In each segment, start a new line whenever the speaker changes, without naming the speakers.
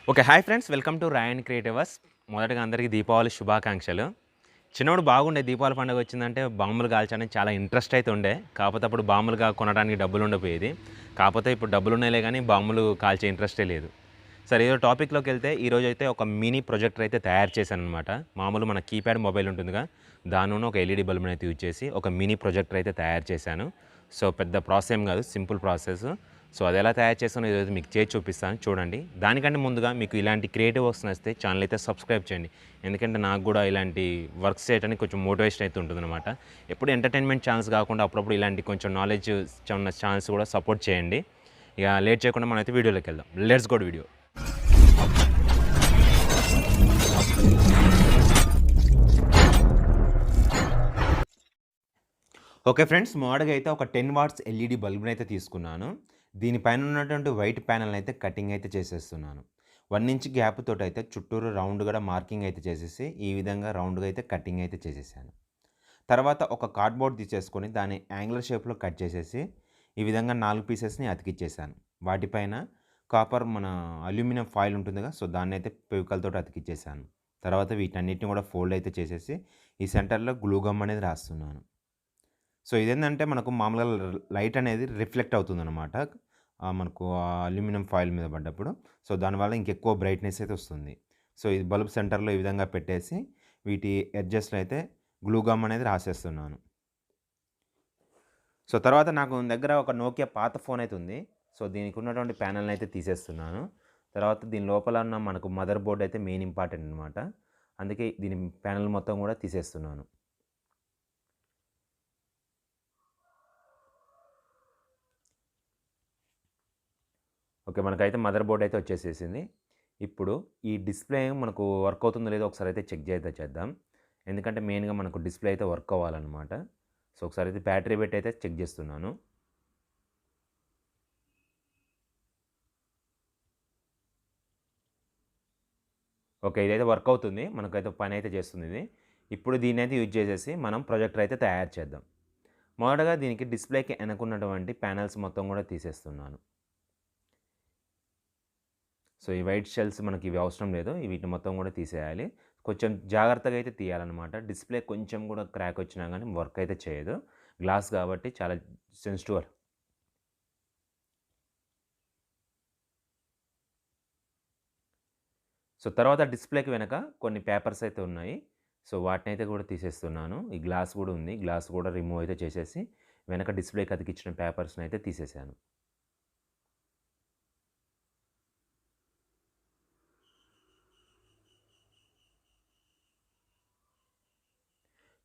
Okay. Hi friends, welcome to Rayan creativers. మొదటగా అందరికీ దీపావళి శుభాకాంక్షలు. చిన్నప్పుడు బాగుండే దీపావళి పండుగ వచ్చిందంటే బాంబులు కాల్చడానికి చాలా ఇంట్రెస్ట్ అయితే ఉండే. కాకపోతే అప్పుడు బాంబులుగా కొనడానికి డబ్బులు ఉండకపోయేది. కాకపోతే ఇప్పుడు డబ్బులు ఉన్నాయిలే కానీ బాంబులు కాల్చే ఇంట్రెస్టే లేదు. సరే, ఏదో టాపిక్‌లోకి వెళ్తే ఈరోజైతే ఒక మినీ ప్రొజెక్టర్ అయితే తయారు చేశాననమాట. మామూలు మన కీప్యాడ్ మొబైల్ ఉంటుందిగా, దానిలోనే ఒక ఎల్ఈడీ బల్బునైతే యూజ్ చేసి ఒక మినీ ప్రొజెక్టర్ అయితే తయారు చేశాను. సో పెద్ద ప్రాసెస్ ఏం కాదు, సింపుల్ ప్రాసెస్. సో అది ఎలా తయారు చేస్తానో ఈరోజు మీకు చేసి చూపిస్తాను, చూడండి. దానికంటే ముందుగా మీకు ఇలాంటి క్రియేటివ్ వర్క్స్ నచ్చితే ఛానల్ అయితే సబ్స్క్రైబ్ చేయండి. ఎందుకంటే నాకు కూడా ఇలాంటి వర్క్స్ చేయడానికి కొంచెం మోటివేషన్ అయితే ఉంటుందన్నమాట. ఎప్పుడు ఎంటర్టైన్మెంట్ ఛానల్స్ కాకుండా అప్పుడప్పుడు ఇలాంటి కొంచెం నాలెడ్జ్ ఉన్న ఛానల్స్ కూడా సపోర్ట్ చేయండి. ఇక లేట్ చేయకుండా మనమైతే వీడియోలోకి వెళ్దాం. Let's go video. Okay friends, మోడల్‌గా అయితే ఒక 10 వాట్స్ ఎల్ఈడీ బల్బుని అయితే తీసుకున్నాను. దీనిపైన ఉన్నటువంటి వైట్ ప్యానెల్ అయితే కటింగ్ అయితే చేసేస్తున్నాను. 1 ఇంచ్ గ్యాప్ తోటి అయితే చుట్టూరు రౌండ్‌గా మార్కింగ్ అయితే చేసేసి ఈ విధంగా రౌండ్‌గా అయితే కటింగ్ అయితే చేసేసాను. తర్వాత ఒక కార్డ్‌బోర్డ్ తీసేసుకొని దాన్ని యాంగులర్ షేప్‌లో కట్ చేసేసి ఈ విధంగా 4 పీసెస్‌ని అతికిచ్చేసాను. వాటిపైన కాపర్ మన అల్యూమినియం ఫాయిల్ ఉంటుందిగా, సో దాన్నైతే ఫెవికాల్‌తోటి అతికిచ్చేసాను. తర్వాత వీటన్నిటిని కూడా ఫోల్డ్ అయితే చేసేసి ఈ సెంటర్‌లో గ్లూ గమ్ అనేది రాస్తున్నాను. సో ఇదేంటంటే మనకు మామూలుగా లైట్ అనేది రిఫ్లెక్ట్ అవుతుందనమాట. మనకు అల్యూమినియం ఫాయిల్ మీద పడ్డప్పుడు. సో దానివల్ల ఇంకెక్కువ బ్రైట్‌నెస్ అయితే వస్తుంది. సో ఇది బల్బ్ సెంటర్‌లో ఈ విధంగా పెట్టేసి వీటి ఎడ్జెస్‌లో అయితే గ్లూ గమ్ అనేది రాసేస్తున్నాను. సో తర్వాత నాకు దగ్గర ఒక నోకియా పాత ఫోన్ అయితే ఉంది. సో దీనికి ఉన్నటువంటి ప్యానెల్‌ని అయితే తీసేస్తున్నాను. తర్వాత దీని లోపల ఉన్న మనకు మదర్ బోర్డ్ అయితే మెయిన్ ఇంపార్టెంట్ అనమాట. అందుకే దీని ప్యానెల్ మొత్తం కూడా తీసేస్తున్నాను. ఓకే. మనకైతే మదర్ బోర్డ్ అయితే వచ్చేసేసింది. ఇప్పుడు ఈ డిస్‌ప్లే మనకు వర్క్ అవుతుందో లేదో ఒకసారి అయితే చెక్ చేద్దాం. ఎందుకంటే మెయిన్‌గా మనకు డిస్‌ప్లే అయితే వర్క్ అవ్వాలనమాట. సో ఒకసారి అయితే బ్యాటరీ పెట్టి అయితే చెక్ చేస్తున్నాను. ఓకే. ఇదైతే వర్క్ అవుతుంది. మనకైతే పని అయితే చేస్తుంది ఇది. ఇప్పుడు దీన్నైతే యూజ్ చేసేసి మనం ప్రొజెక్టర్ అయితే తయారు చేద్దాం. మొదటగా దీనికి డిస్‌ప్లేకి వెనకున్నటువంటి ప్యానెల్స్ మొత్తం కూడా తీసేస్తున్నాను. సో ఈ వైట్ షెల్స్ మనకి ఇవి అవసరం లేదు. వీటిని మొత్తం కూడా తీసేయాలి. కొంచెం జాగ్రత్తగా అయితే తీయాలన్నమాట. డిస్‌ప్లే కొంచెం కూడా క్రాక్ వచ్చినా గానీ వర్క్ అయితే చేయదు. గ్లాస్ కాబట్టి చాలా సెన్సిటివ్. సో తర్వాత డిస్‌ప్లేకి వెనక కొన్ని పేపర్స్ అయితే ఉన్నాయి. సో వాటినైతే కూడా తీసేస్తున్నాను. ఈ గ్లాస్ కూడా ఉంది. గ్లాస్ కూడా రిమూవ్ అయితే చేసేసి వెనక డిస్‌ప్లేకి అతికించిన పేపర్స్‌ని అయితే తీసేసాను.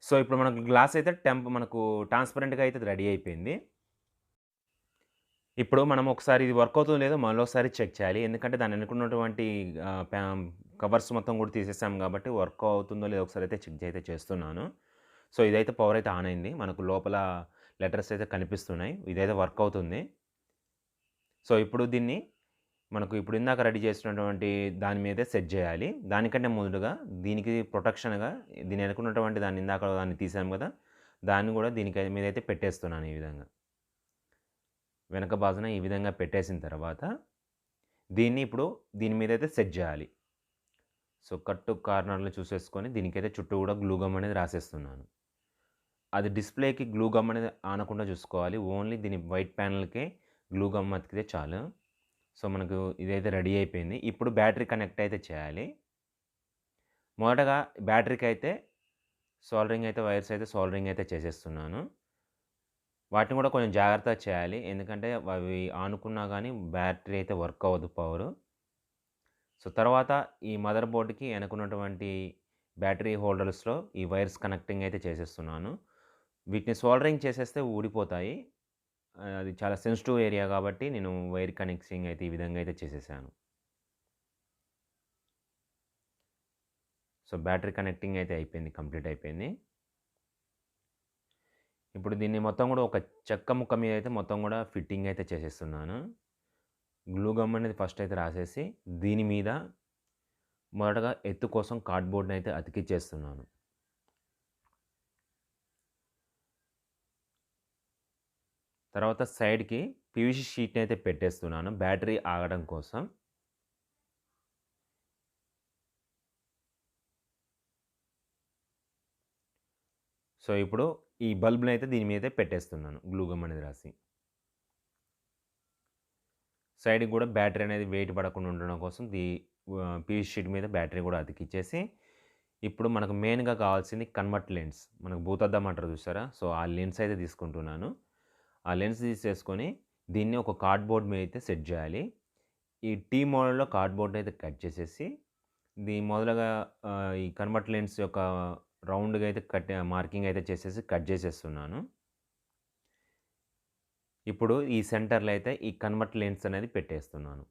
సో ఇప్పుడు మనకు గ్లాస్ అయితే మనకు ట్రాన్స్‌పరెంట్‌గా అయితే రెడీ అయిపోయింది. ఇప్పుడు మనం ఒకసారి ఇది వర్క్ అవుతుందో లేదో మరోసారి చెక్ చేయాలి. ఎందుకంటే దాని వెనకున్నటువంటి కవర్స్ మొత్తం కూడా తీసేసాం కాబట్టి వర్క్ అవుతుందో లేదో ఒకసారి అయితే చెక్ అయితే చేస్తున్నాను. సో ఇదైతే పవర్ అయితే ఆన్ అయింది. మనకు లోపల లెటర్స్ అయితే కనిపిస్తున్నాయి. ఇదైతే వర్క్ అవుతుంది. సో ఇప్పుడు దీన్ని మనకు ఇప్పుడు ఇందాక రెడీ చేసినటువంటి దాని మీదే సెట్ చేయాలి. దానికంటే ముందుగా దీనికి ప్రొటెక్షన్‌గా దీని వెనకున్నటువంటి దాన్ని ఇందాక దాన్ని తీసాం కదా! దాన్ని కూడా దీనికి మీదైతే పెట్టేస్తున్నాను ఈ విధంగా. వెనక బాజున ఈ విధంగా పెట్టేసిన తర్వాత దీన్ని ఇప్పుడు దీని మీదైతే సెట్ చేయాలి. సో కట్టు కార్నర్‌లో చూసేసుకొని దీనికైతే చుట్టూ కూడా గ్లూ గమ్ అనేది రాసేస్తున్నాను. అది డిస్‌ప్లేకి గ్లూ గమ్ అనేది ఆనకుండా చూసుకోవాలి. ఓన్లీ దీని వైట్ ప్యానెల్‌కే గ్లూ గమ్ అతికితే చాలు. సో మనకు ఇదైతే రెడీ అయిపోయింది. ఇప్పుడు బ్యాటరీ కనెక్ట్ అయితే చేయాలి. మొదటగా బ్యాటరీకైతే వైర్స్ అయితే సోల్డరింగ్ అయితే చేసేస్తున్నాను. వాటిని కూడా కొంచెం జాగ్రత్తగా చేయాలి. ఎందుకంటే అవి ఆనుకున్నా గానీ బ్యాటరీ అయితే వర్క్ అవ్వదు పవరు. సో తర్వాత ఈ మదర్ బోర్డ్‌కి వెనకున్నటువంటి బ్యాటరీ హోల్డర్స్‌లో ఈ వైర్స్ కనెక్టింగ్ అయితే చేసేస్తున్నాను. వీటిని సోల్డరింగ్ చేసేస్తే ఊడిపోతాయి. అది చాలా సెన్సిటివ్ ఏరియా కాబట్టి నేను వైర్ కనెక్టింగ్ అయితే ఈ విధంగా అయితే చేసేసాను. సో బ్యాటరీ కనెక్టింగ్ అయితే అయిపోయింది. కంప్లీట్ అయిపోయింది. ఇప్పుడు దీన్ని మొత్తం కూడా ఒక చెక్క ముక్క మీద అయితే మొత్తం కూడా ఫిట్టింగ్ అయితే చేసేస్తున్నాను. గ్లూ గమ్ అనేది ఫస్ట్ అయితే రాసేసి దీని మీద మొదటగా ఎత్తు కోసం కార్డ్‌బోర్డ్‌ని అయితే అతికిచ్చేస్తున్నాను. తర్వాత సైడ్‌కి పీవీసీ షీట్‌ని అయితే పెట్టేస్తున్నాను బ్యాటరీ ఆగడం కోసం. సో, ఇప్పుడు ఈ బల్బ్‌నైతే దీని మీదే పెట్టేస్తున్నాను గ్లూ గమ్ అనేది రాసి. సైడ్‌కి గూడా బ్యాటరీ అనేది వెయిట్ పడకుండా ఉండడం కోసం పీవీసీ షీట్ మీద బ్యాటరీ గూడా అతికిచ్చేసి, ఇప్పుడు మనకు మెయిన్‌గా కావాల్సింది కన్వర్ట్ లెన్స్. మనకు భూతద్దం అంటారు చూసారా? సో, ఆ లెన్స్ అయితే తీసుకుంటున్నాను. ఆ లెన్స్ తీసేసుకొని దీన్ని ఒక కార్డ్‌బోర్డ్ మీద అయితే సెట్ జేయాలి. ఈ టీ మోడల్‌లో కార్డ్‌బోర్డ్‌నైతే కట్ చేసేసి, మొదలుగా ఈ కన్వర్ట్ లెన్స్ యొక్క రౌండ్‌గా అయితే మార్కింగ్ అయితే చేసేసి కట్ చేసేస్తున్నాను. ఇప్పుడు ఈ సెంటర్‌లో అయితే ఈ కన్వర్ట్ లెన్స్ అనేది పెట్టేస్తున్నాను.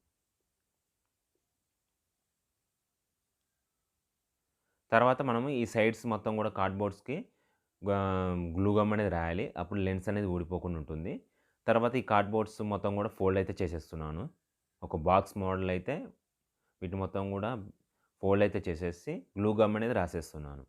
తర్వాత మనము ఈ సైడ్స్ మొత్తం గూడా కార్డ్‌బోర్డ్స్‌కి గ్లూ గమ్ అనేది రాయాలి. అప్పుడు లెన్స్ అనేది ఊడిపోకుండా ఉంటుంది. తర్వాత ఈ కార్డ్‌బోర్డ్స్ మొత్తం గూడా ఫోల్డ్ అయితే చేసేస్తున్నాను. ఒక బాక్స్ మోడల్ అయితే వీటిని మొత్తం గూడా ఫోల్డ్ అయితే చేసేసి గ్లూ గమ్ అనేది రాసేస్తున్నాను.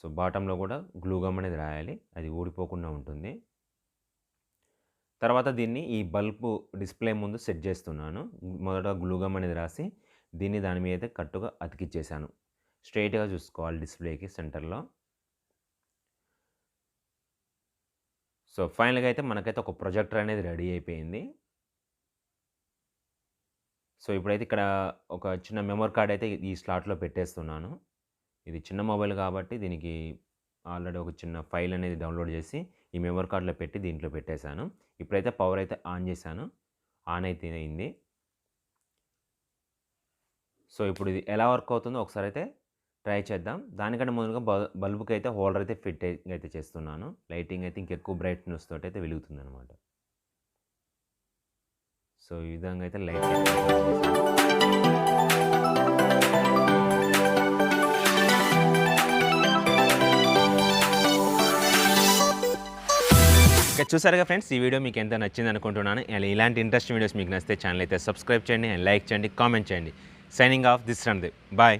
సో, బాటమ్‌లో గూడా గ్లూ గమ్ అనేది రాయాలి. అది ఊడిపోకుండా ఉంటుంది. తర్వాత దీన్ని ఈ బల్బు డిస్‌ప్లే ముందు సెట్ జేస్తున్నాను. మొదట గ్లూ గమ్ అనేది రాసి, దాని మీద కరెక్ట్‌గా అతికిచ్చేసాను. స్ట్రెయిట్‌గా చూసుకోవాలి డిస్‌ప్లేకి సెంటర్‌లో. సో, ఫైనల్‌గా అయితే మనకైతే ఒక ప్రొజెక్టర్ అనేది రెడీ అయిపోయింది. సో, ఇప్పుడైతే ఇక్కడ ఒక చిన్న మెమరీ కార్డ్ అయితే ఈ స్లాట్‌లో పెట్టేస్తున్నాను. ఇది చిన్న మొబైల్ కాబట్టి దీనికి ఆల్రెడీ ఒక చిన్న ఫైల్ అనేది డౌన్‌లోడ్ చేసి, ఈ మెమరీ కార్డ్‌లో పెట్టి దీంట్లో పెట్టేసాను. ఇప్పుడైతే పవర్ అయితే ఆన్ చేశాను. ఆన్ అయితే అయింది. సో, ఇప్పుడు ఇది ఎలా వర్క్ అవుతుందో ఒకసారైతే ట్రై చేద్దాం. దానికంటే ముందుగా బల్బుకైతే హోల్డర్ అయితే అయితే చేస్తున్నాను. లైటింగ్ అయితే ఇంకెక్కువ బ్రైట్‌నెస్ తోటైతే వెలుగుతుందనమాట. సో, ఈ విధంగా అయితే లైట్ అయితే ఆన్ చేశాను. ఇక చూసారుగా ఫ్రెండ్స్, ఈ వీడియో మీకు ఎంత నచ్చిందనుకుంటున్నాను. ఇలాంటి ఇంట్రెస్టింగ్ వీడియోస్ మీకు నచ్చితే ఛానల్ అయితే సబ్స్క్రైబ్ చేయండి, అండ్ లైక్ చేయండి, కామెంట్ చేయండి. Signing off this Randev. Bye.